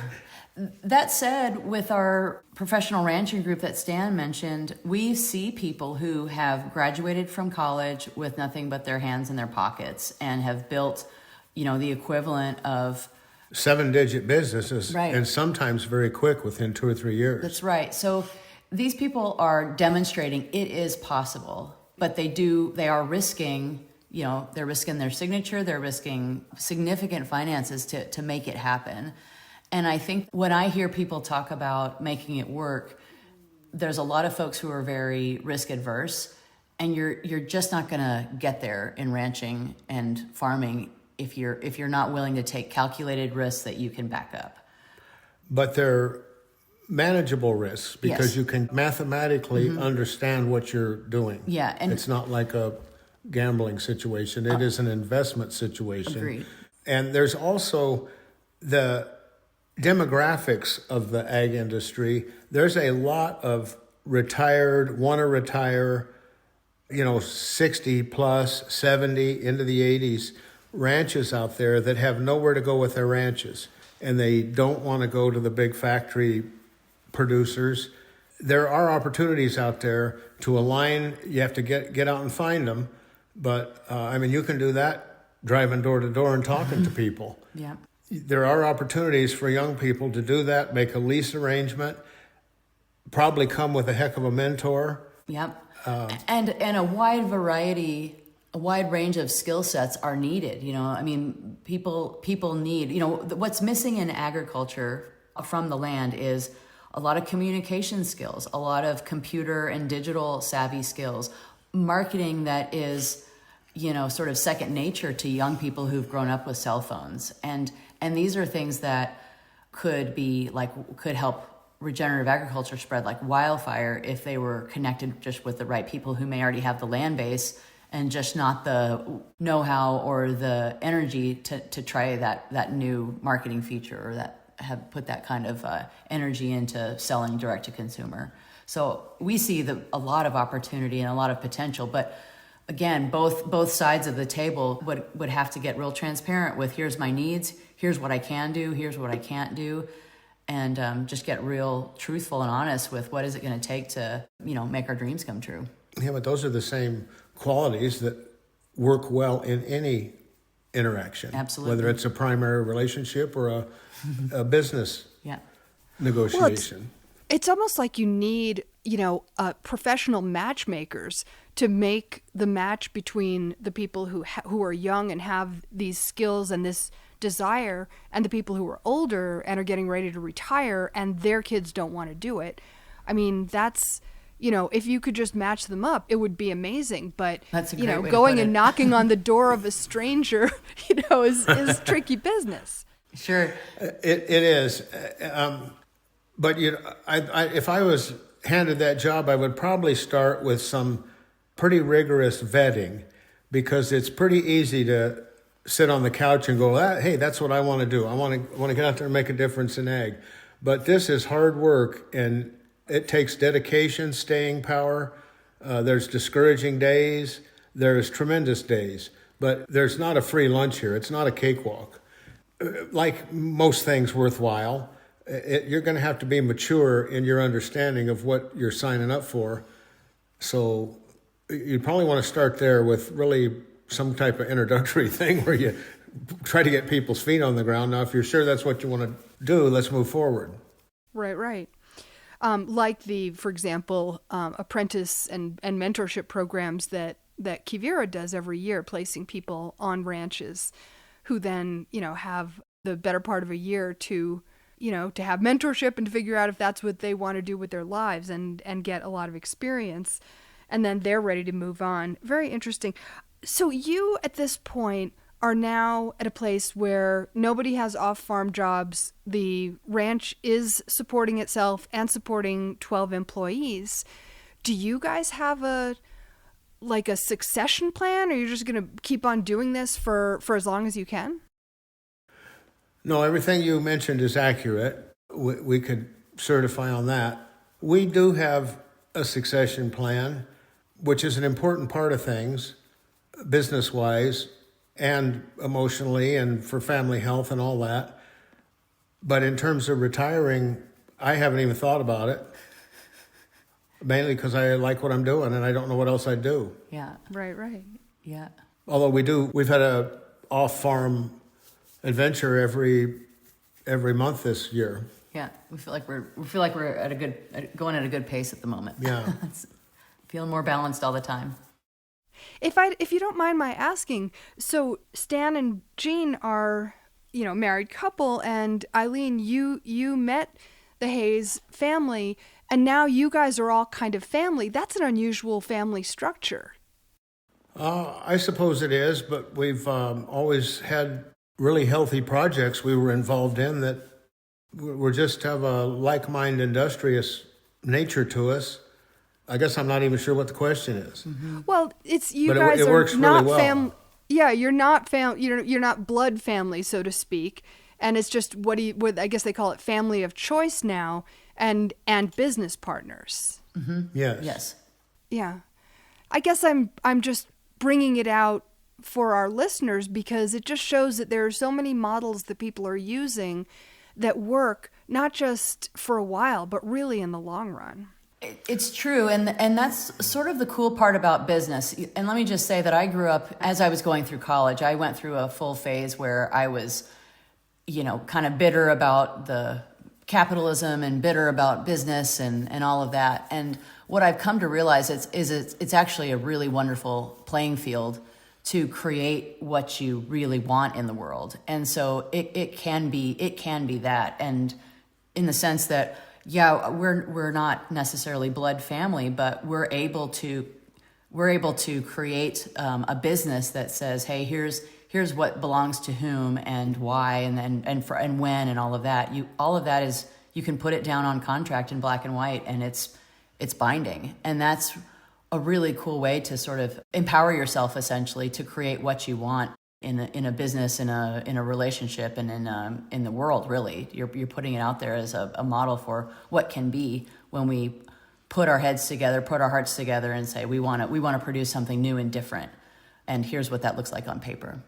That said, with our professional ranching group that Stan mentioned, we see people who have graduated from college with nothing but their hands in their pockets and have built, the equivalent of 7-digit businesses, right. And sometimes very quick within 2 or 3 years. That's right. So these people are demonstrating it is possible, but they are risking, they're risking their signature, they're risking significant finances to make it happen. And I think when I hear people talk about making it work, there's a lot of folks who are very risk adverse, and you're just not going to get there in ranching and farming if you're not willing to take calculated risks that you can back up. But there manageable risks because Yes. you can mathematically understand what you're doing. Yeah, and it's not like a gambling situation. It is an investment situation. Agreed. And there's also the demographics of the ag industry. There's a lot of retired, want to retire, 60 plus, 70 into the 80s ranches out there that have nowhere to go with their ranches. And they don't want to go to the big factory producers. There are opportunities out there to align. You have to get out and find them. But, you can do that driving door to door and talking to people. yeah. There are opportunities for young people to do that, make a lease arrangement, probably come with a heck of a mentor. Yep. And a wide variety, a wide range of skill sets are needed. People need, what's missing in agriculture from the land is a lot of communication skills, a lot of computer and digital savvy skills, marketing that is, sort of second nature to young people who've grown up with cell phones. And these are things that could help regenerative agriculture spread like wildfire if they were connected just with the right people who may already have the land base and just not the know-how or the energy to try that new marketing feature or that have put that kind of energy into selling direct to consumer. So we see a lot of opportunity and a lot of potential, but again, both sides of the table would have to get real transparent with here's my needs, here's what I can do, here's what I can't do, and just get real truthful and honest with what is it going to take to, make our dreams come true. Yeah, but those are the same qualities that work well in any interaction. Absolutely. Whether it's a primary relationship or a business Yeah. negotiation. Well, it's almost like you need, professional matchmakers to make the match between the people who are young and have these skills and this desire and the people who are older and are getting ready to retire and their kids don't want to do it. I mean, that's, if you could just match them up, it would be amazing. But, That's a great way to going put and it. knocking on the door of a stranger, is tricky business. Sure. It is. But if I was handed that job, I would probably start with some pretty rigorous vetting because it's pretty easy to sit on the couch and go, hey, that's what I want to do. I want to get out there and make a difference in ag. But this is hard work, and it takes dedication, staying power. There's discouraging days. There's tremendous days. But there's not a free lunch here. It's not a cakewalk. Like most things worthwhile, you're going to have to be mature in your understanding of what you're signing up for. So you probably want to start there with really some type of introductory thing where you try to get people's feet on the ground. Now, if you're sure that's what you want to do, let's move forward. Right. Like for example, apprentice and mentorship programs that Quivira does every year, placing people on ranches who then, have the better part of a year to have mentorship and to figure out if that's what they want to do with their lives and get a lot of experience. And then they're ready to move on. Very interesting. So you, at this point, are now at a place where nobody has off-farm jobs. The ranch is supporting itself and supporting 12 employees. Do you guys have a succession plan, or are you just going to keep on doing this for as long as you can? No, everything you mentioned is accurate. We could certify on that. We do have a succession plan, which is an important part of things, business-wise and emotionally and for family health and all that. But in terms of retiring, I haven't even thought about it, mainly because I like what I'm doing and I don't know what else I'd do. Yeah. Right. Yeah. Although we've had a off-farm adventure every month this year. Yeah. We feel like we're going at a good pace at the moment. Yeah. Feeling more balanced all the time. If you don't mind my asking, so Stan and Jean are, married couple, and Eileen, you met the Hayes family, and now you guys are all kind of family. That's an unusual family structure. I suppose it is, but we've always had really healthy projects we were involved in that We're just have a like-minded, industrious nature to us. I guess I'm not even sure what the question is. Mm-hmm. Well, it's you but guys it are works not really well. Yeah, you're not you're not blood family, so to speak. And it's just what I guess they call it family of choice now, and business partners. Mm-hmm. Yes. Yes. Yeah. I guess I'm just bringing it out for our listeners because it just shows that there are so many models that people are using that work not just for a while, but really in the long run. It's true, and that's sort of the cool part about business. And let me just say that I grew up, as I was going through college, I went through a full phase where I was, kind of bitter about the capitalism and bitter about business and all of that. And what I've come to realize is it's actually a really wonderful playing field to create what you really want in the world. And so it can be that. And in the sense that, yeah, we're not necessarily blood family, but we're able to create a business that says, hey, here's what belongs to whom and why and when and all of that. You can put it down on contract in black and white, and it's binding. And that's a really cool way to sort of empower yourself, essentially, to create what you want in a business, in a relationship, and in the world. Really, you're putting it out there as a model for what can be when we put our heads together, put our hearts together, and say we want to produce something new and different. And here's what that looks like on paper.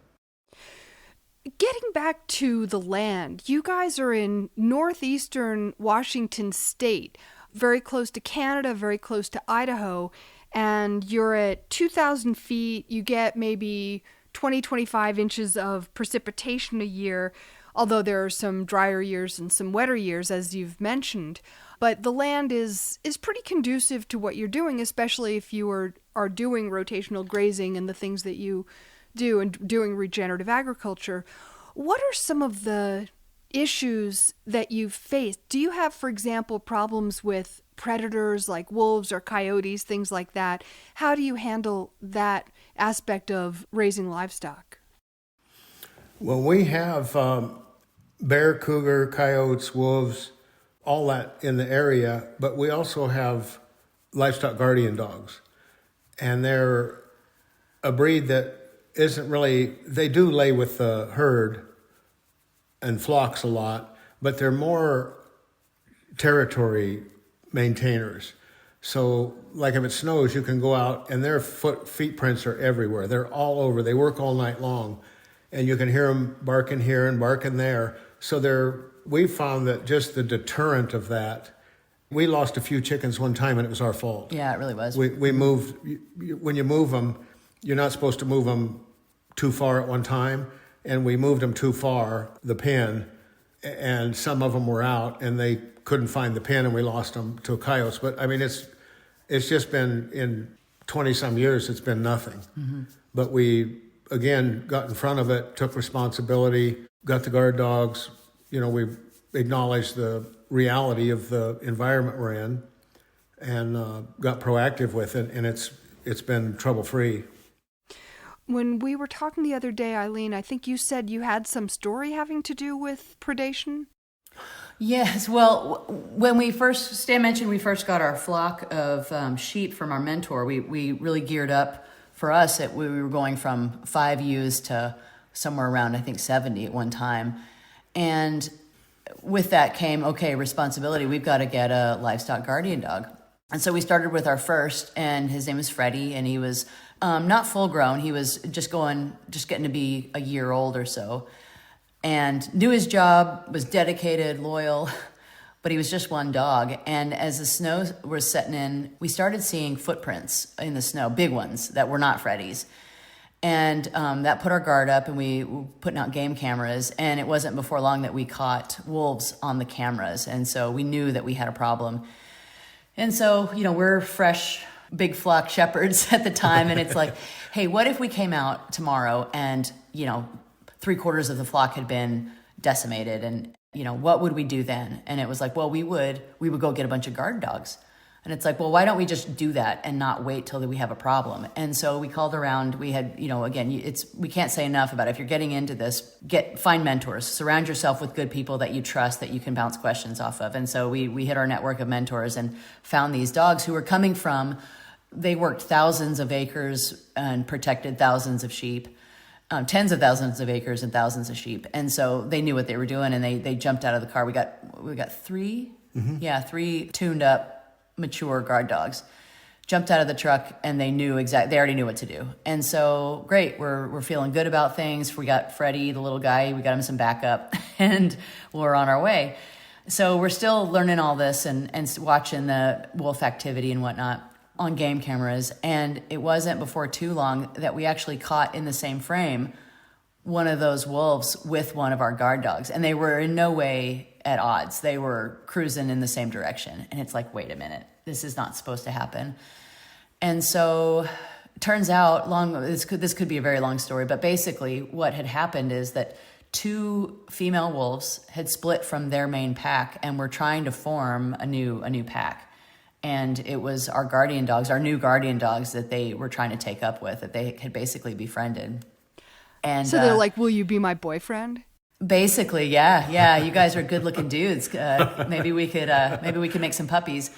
Getting back to the land, you guys are in northeastern Washington state, very close to Canada, very close to Idaho, and you're at 2,000 feet. You get maybe 20, 25 inches of precipitation a year, although there are some drier years and some wetter years, as you've mentioned. But the land is pretty conducive to what you're doing, especially if you are doing rotational grazing and the things that you do and doing regenerative agriculture. What are some of the issues that you've faced? Do you have, for example, problems with predators like wolves or coyotes, things like that? How do you handle that aspect of raising livestock? Well, we have bear, cougar, coyotes, wolves, all that in the area, but we also have livestock guardian dogs. And they're a breed that isn't really, they do lay with the herd and flocks a lot, but they're more territory maintainers. So like if it snows, you can go out and their feet prints are everywhere. They're all over. They work all night long, and you can hear them barking here and barking there. So we found that just the deterrent of that, we lost a few chickens one time and it was our fault. Yeah, it really was. We moved, when you move them, you're not supposed to move them too far at one time, and we moved them too far, the pen, and some of them were out and they couldn't find the pen and we lost them to coyotes. But I mean, it's just been, in 20 some years, it's been nothing. Mm-hmm. But we, again, got in front of it, took responsibility, got the guard dogs, we acknowledged the reality of the environment we're in, and got proactive with it, and it's been trouble-free. When we were talking the other day, Eileen, I think you said you had some story having to do with predation? Yes, well, when Stan mentioned we first got our flock of sheep from our mentor, we really geared up. For us, we were going from 5 ewes to somewhere around, I think, 70 at one time. And with that came, responsibility. We've got to get a livestock guardian dog. And so we started with our first, and his name was Freddie, and he was not full grown. He was just getting to be a year old or so, and knew his job, was dedicated, loyal, but he was just one dog. And as the snow was setting in, we started seeing footprints in the snow, big ones that were not Freddie's. And that put our guard up, and we were putting out game cameras, and it wasn't before long that we caught wolves on the cameras. And so we knew that we had a problem. And so, we're fresh, big flock shepherds at the time. And it's like, hey, what if we came out tomorrow and, 3/4 of the flock had been decimated, and, what would we do then? And it was like, well, we would go get a bunch of guard dogs. And it's like, well, why don't we just do that and not wait till we have a problem? And so we called around. We had, again, we can't say enough about it. If you're getting into this, find mentors, surround yourself with good people that you trust, that you can bounce questions off of. And so we hit our network of mentors and found these dogs who were coming from, they worked thousands of acres and protected thousands of sheep. Tens of thousands of acres and thousands of sheep. And so they knew what they were doing, and they jumped out of the car. We got three, three tuned up, mature guard dogs. Jumped out of the truck, and they already knew what to do. And so, great, we're feeling good about things. We got Freddie, the little guy, we got him some backup, and we're on our way. So we're still learning all this and watching the wolf activity and whatnot on game cameras, and it wasn't before too long that we actually caught in the same frame one of those wolves with one of our guard dogs, and they were in no way at odds. They were cruising in the same direction, and it's like, wait a minute, this is not supposed to happen. And so turns out, this could be a very long story, but basically what had happened is that 2 female wolves had split from their main pack and were trying to form a new pack. And it was our new guardian dogs that they were trying to take up with, that they had basically befriended. And so they're like, will you be my boyfriend? Basically, yeah. You guys are good looking dudes. Maybe we could make some puppies.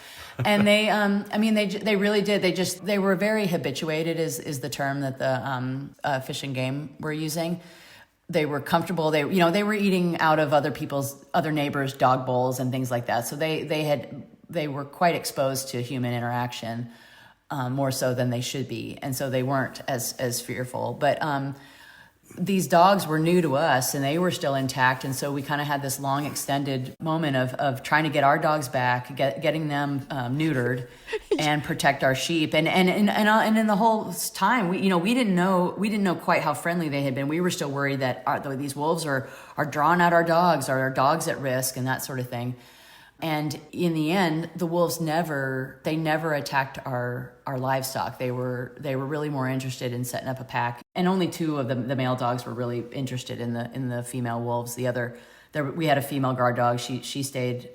And they really did. They were very habituated is the term that the Fish and Game were using. They were comfortable. They were eating out of other neighbors' dog bowls and things like that. So they were quite exposed to human interaction, more so than they should be. And so they weren't as fearful. But these dogs were new to us, and they were still intact. And so we kind of had this long extended moment of trying to get our dogs back, getting them neutered and protect our sheep. And in the whole time, we didn't know quite how friendly they had been. We were still worried that these wolves are drawing out our dogs, or our dogs at risk, and that sort of thing. And in the end, the wolves never attacked our livestock. They were really more interested in setting up a pack. And only 2 of the male dogs were really interested in the female wolves. We had a female guard dog. She stayed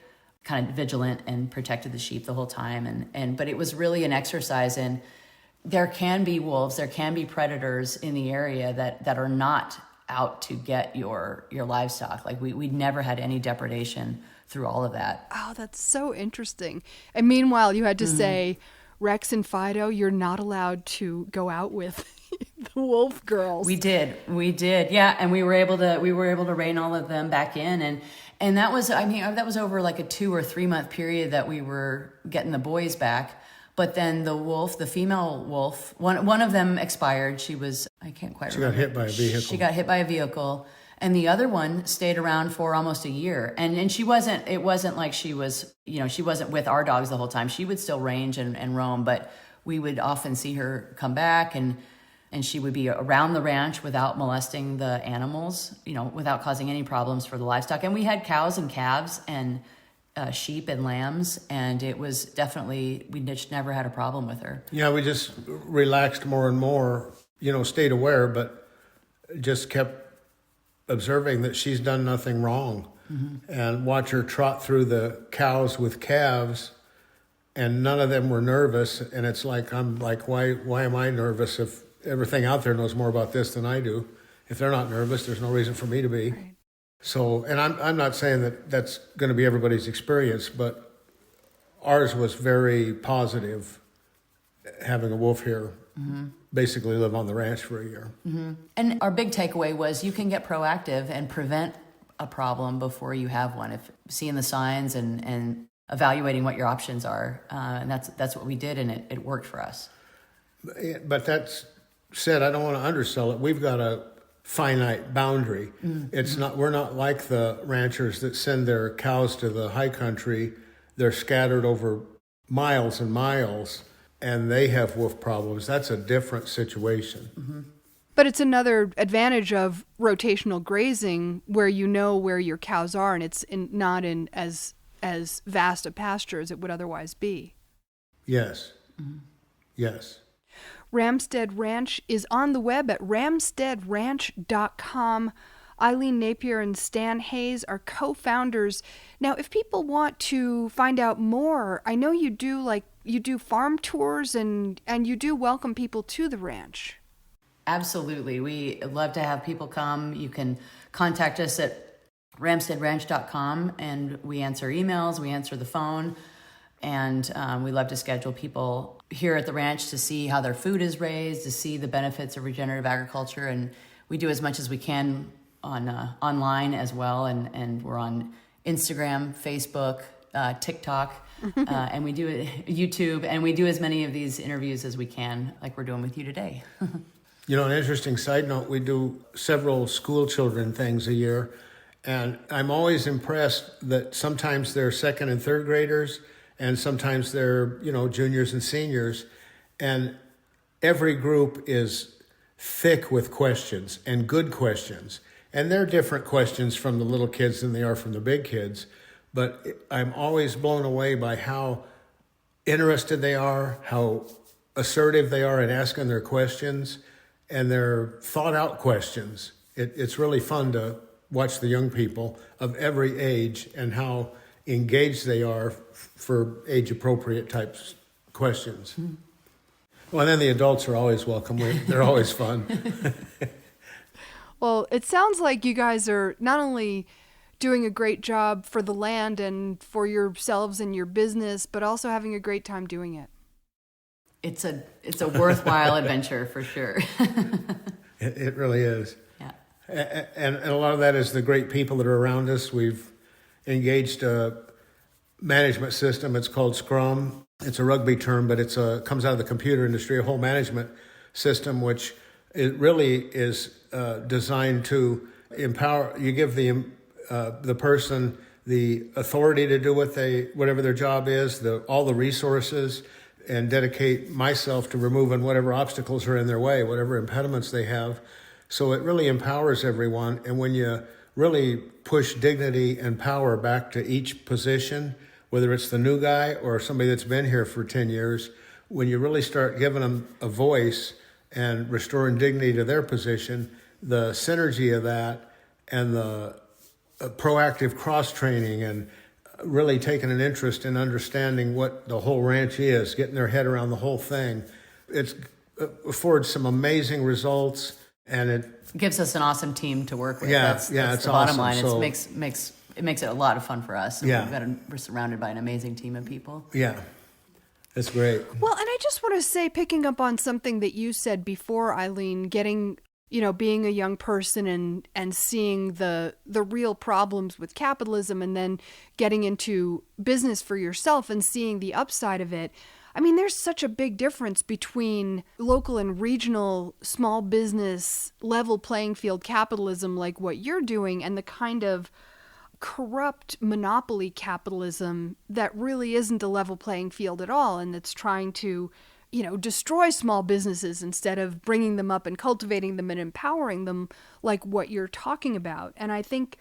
kind of vigilant and protected the sheep the whole time. But it was really an exercise in, there can be wolves, there can be predators in the area that are not out to get your livestock. Like we never had any depredation through all of that. Oh, that's so interesting. And meanwhile, you had to say, Rex and Fido, you're not allowed to go out with the wolf girls. We did, yeah. And we were able to rein all of them back in, and that was over like a 2 or 3 month period that we were getting the boys back. But then the female wolf, one of them expired. She got hit by a vehicle. She got hit by a vehicle. And the other one stayed around for almost a year. And it wasn't like she was with our dogs the whole time. She would still range and roam, but we would often see her come back, and she would be around the ranch without molesting the animals, without causing any problems for the livestock. And we had cows and calves and sheep and lambs, and it was definitely, we just never had a problem with her. Yeah, we just relaxed more and more, stayed aware, but just kept observing that she's done nothing wrong. And watch her trot through the cows with calves, and none of them were nervous. And it's like, I'm like, why am I nervous if everything out there knows more about this than I do? If they're not nervous, there's no reason for me to be. Right. So, and I'm not saying that that's going to be everybody's experience, but ours was very positive, having a wolf here. Basically live on the ranch for a year. And our big takeaway was, you can get proactive and prevent a problem before you have one, if seeing the signs and evaluating what your options are. And that's what we did, and it worked for us. But that said, I don't want to undersell it. We've got a finite boundary. We're not like the ranchers that send their cows to the high country. They're scattered over miles and miles, and they have wolf problems. That's a different situation. But it's another advantage of rotational grazing, where you know where your cows are, and it's not in as vast a pasture as it would otherwise be. Yes. Yes. Ramstead Ranch is on the web at ramsteadranch.com. Eileen Napier and Stan Hayes are co-founders. Now, if people want to find out more, I know you do farm tours and you do welcome people to the ranch. Absolutely. We love to have people come. You can contact us at ramsteadranch.com, and we answer emails, we answer the phone, and we love to schedule people here at the ranch to see how their food is raised, to see the benefits of regenerative agriculture, and we do as much as we can on online as well, and we're on Instagram, Facebook, TikTok, and we do YouTube, and we do as many of these interviews as we can, like we're doing with you today. You know, an interesting side note, we do several school children things a year, and I'm always impressed that sometimes they're second and third graders, and sometimes they're, juniors and seniors, and every group is thick with questions, and good questions. And they're different questions from the little kids than they are from the big kids, but I'm always blown away by how interested they are, how assertive they are in asking their questions, and they're thought-out questions. It's really fun to watch the young people of every age and how engaged they are for age-appropriate types questions. Mm-hmm. Well, and then the adults are always welcome. They're always fun. Well, it sounds like you guys are not only doing a great job for the land and for yourselves and your business, but also having a great time doing it. It's a worthwhile adventure for sure. It really is. Yeah. And a lot of that is the great people that are around us. We've engaged a management system. It's called Scrum. It's a rugby term, but it comes out of the computer industry, a whole management system, which it really is designed to empower. You give the person the authority to do whatever their job is, all the resources, and dedicate myself to removing whatever obstacles are in their way, whatever impediments they have. So it really empowers everyone. And when you really push dignity and power back to each position, whether it's the new guy or somebody that's been here for 10 years, when you really start giving them a voice and restoring dignity to their position, the synergy of that and the proactive cross-training and really taking an interest in understanding what the whole ranch is, getting their head around the whole thing. It affords some amazing results, and it gives us an awesome team to work with. That's the bottom line. So, it makes it a lot of fun for us. And we're surrounded by an amazing team of people. Yeah, that's great. Well, and I just want to say, picking up on something that you said before, Eileen, being a young person and seeing the real problems with capitalism, and then getting into business for yourself and seeing the upside of it. I mean, there's such a big difference between local and regional small business level playing field capitalism like what you're doing and the kind of corrupt monopoly capitalism that really isn't a level playing field at all, and that's trying to destroy small businesses instead of bringing them up and cultivating them and empowering them like what you're talking about. And I think,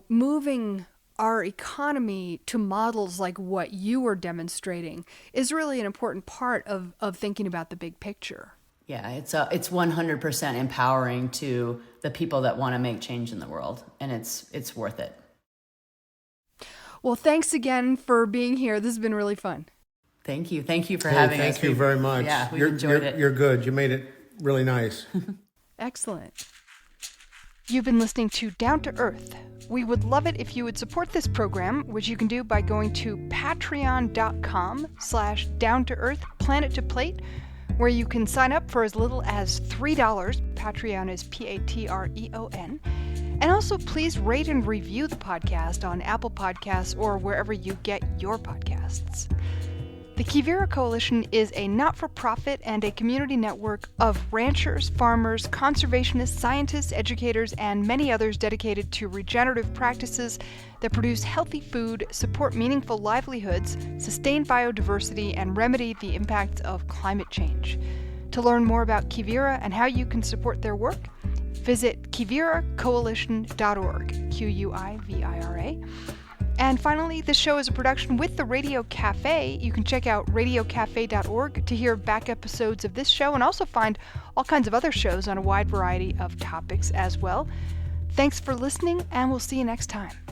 moving our economy to models like what you are demonstrating is really an important part of thinking about the big picture. Yeah, it's 100% empowering to the people that want to make change in the world, and it's worth it. Well, thanks again for being here. This has been really fun. Thank you for having us. Thank you very much. Yeah, we've enjoyed it. You're good. You made it really nice. Excellent. You've been listening to Down to Earth. We would love it if you would support this program, which you can do by going to patreon.com/down-to-earth-planet-to-plate, where you can sign up for as little as $3. Patreon is Patreon. And also, please rate and review the podcast on Apple Podcasts or wherever you get your podcasts. The Quivira Coalition is a not-for-profit and a community network of ranchers, farmers, conservationists, scientists, educators, and many others dedicated to regenerative practices that produce healthy food, support meaningful livelihoods, sustain biodiversity, and remedy the impacts of climate change. To learn more about Quivira and how you can support their work, visit quiviracoalition.org, Quivira. And finally, this show is a production with the Radio Cafe. You can check out radiocafe.org to hear back episodes of this show and also find all kinds of other shows on a wide variety of topics as well. Thanks for listening, and we'll see you next time.